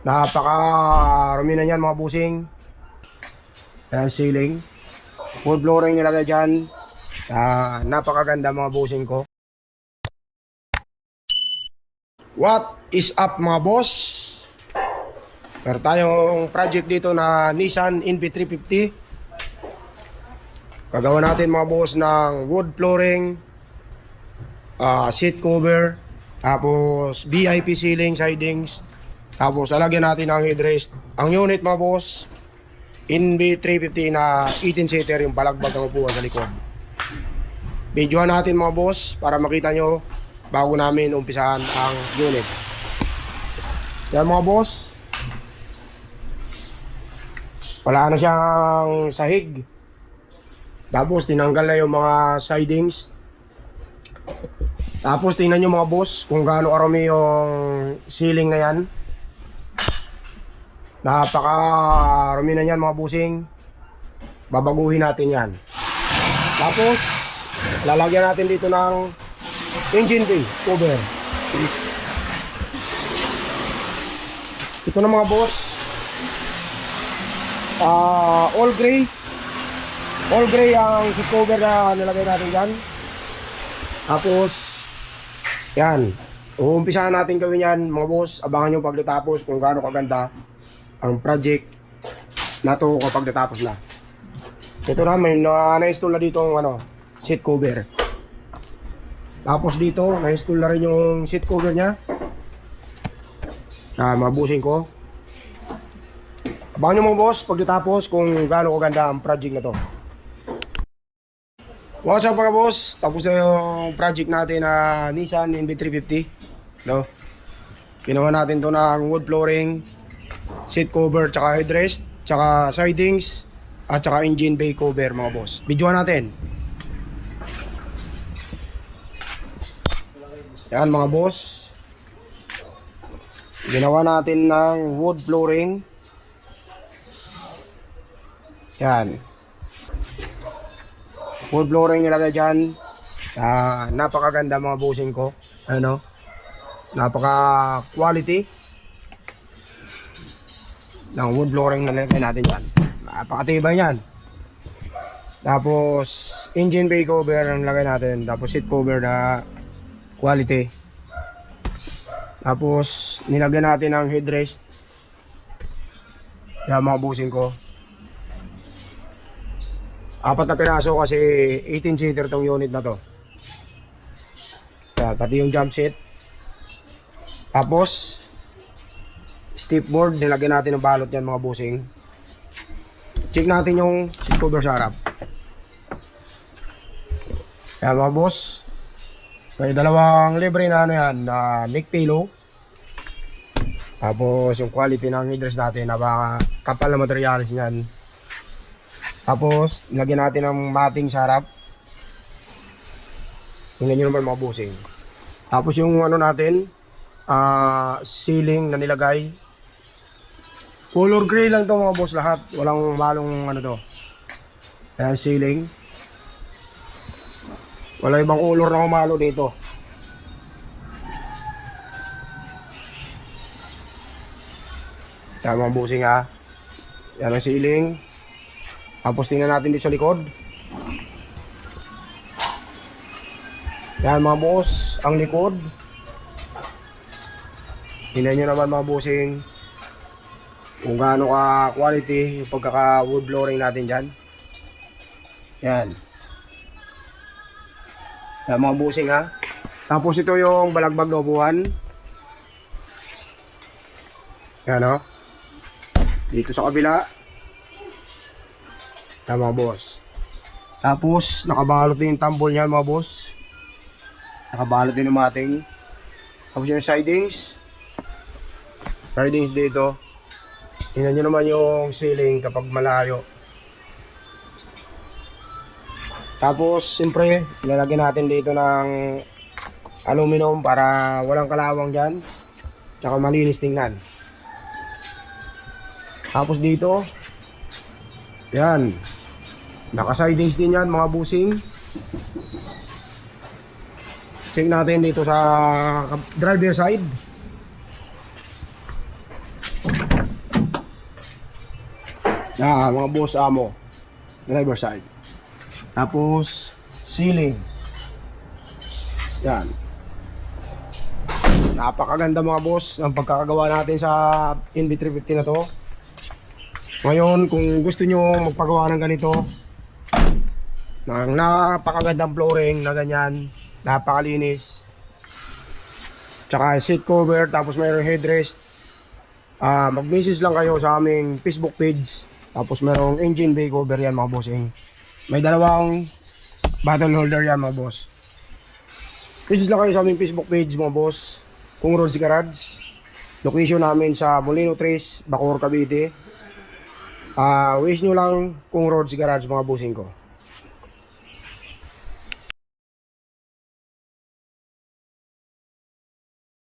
Napakarami na yan mga busing. Ayan, ceiling. Wood flooring nilagay dyan. Napakaganda mga busing ko. What is up mga boss? Meron tayong project dito na Nissan NV350. Gagawa natin mga boss ng wood flooring, seat cover, tapos VIP ceiling, sidings. Tapos lalagyan natin ng headrest. Ang unit mga boss, NV350 na 18-seater, yung balagbag ng upuan sa likod. Videohan natin mga boss para makita nyo bago namin umpisahan ang unit. Yan mga boss, wala na siyang sahig. Tapos tinanggal na yung mga sidings. Tapos tingnan nyo mga boss kung gaano karami yung ceiling na yan. Napakarami na yan mga busing. Babaguhin natin yan. Tapos lalagyan natin dito ng engine bay cover. Ito na mga boss, all gray ang seat cover na nilagay natin dyan. Tapos yan, uumpisahan natin gawin yan mga boss. Abangan nyo pag natapos kung gaano kaganda ang project na to kapag natapos na. Ito na, may na-install na dito ang seat cover. Tapos dito, na-install na rin yung seat cover nya. Mabusin ko. Abangan nyo mga boss pag natapos kung gaano kaganda ang project na to. What's up mga boss? Tapos na yung project natin na Nissan NV350. No? Ginawa natin to ng wood flooring, seat cover, tsaka headrest, tsaka sidings, at tsaka engine bay cover mga boss. Videoan natin. Yan mga boss, ginawa natin ng wood flooring. Yan, wood flooring nilagay dyan. Napakaganda mga bossing ko. Napaka quality ng wood flooring na nilagay natin dyan. Napakatibay yan. Tapos engine bay cover ang nilagay natin. Tapos seat cover na quality. Tapos nilagyan natin ng headrest. Yan mga bossing ko. 4 na piraso kasi 18-seater tong unit na to. Pati yung jump seat. Tapos step board, nilagyan natin ng balot yan mga bossing. Check natin yung seat cover sa harap. Yan mga boss, may dalawang libre na yan na neck pillow. Tapos yung quality ng headrest natin, napakapal na materialis niyan. Tapos nilagyan natin ng matting sa harap. Tingnan nyo naman mga bossing. Tapos yung natin, ceiling na nilagay, color gray lang to mga boss lahat. Walang malong to. Ayan, ceiling. Wala ibang color na umalo dito. Ayan mga bossing ha. Yan ang ceiling. Tapos tingnan natin dito sa likod. Yan mga boss, ang likod. Tingnan nyo naman mga bossing kung gaano ka quality yung pagkaka wood flooring natin dyan. Yan. Yan mga bossing ha. Tapos ito yung balagbag na upuan. Yan o. Dito sa kabila. Yan mga boss. Tapos nakabalot din yung tambol niyan mga boss. Nakabalot din yung mating. Tapos yung sidings. Sidings dito. Tingnan nyo naman yung ceiling kapag malayo. Tapos siyempre ilalagay natin dito ng aluminum para walang kalawang dyan. Tsaka malinis tingnan. Tapos dito, yan, naka-sidings din yan mga busing. Check natin dito sa driver side. Mga boss amo. Driver side. Tapos, ceiling. Yan. Napakaganda mga boss ang pagkakagawa natin sa NB350 na to. Ngayon, kung gusto nyo magpagawa ng ganito, ng napakagandang flooring na ganyan, napakalinis, tsaka seat cover, tapos mayroong headrest, mag-message lang kayo sa aming Facebook page. Tapos mayroong engine bay cover yan mga bossing. May dalawang bottle holder yan mga boss. Message lang kayo sa aming Facebook page mga boss. Kung Roads Garage. Location namin sa Molino Tres, Bacoor, Cavite. Wish nyo lang Kung Roads Garage mga bossing ko.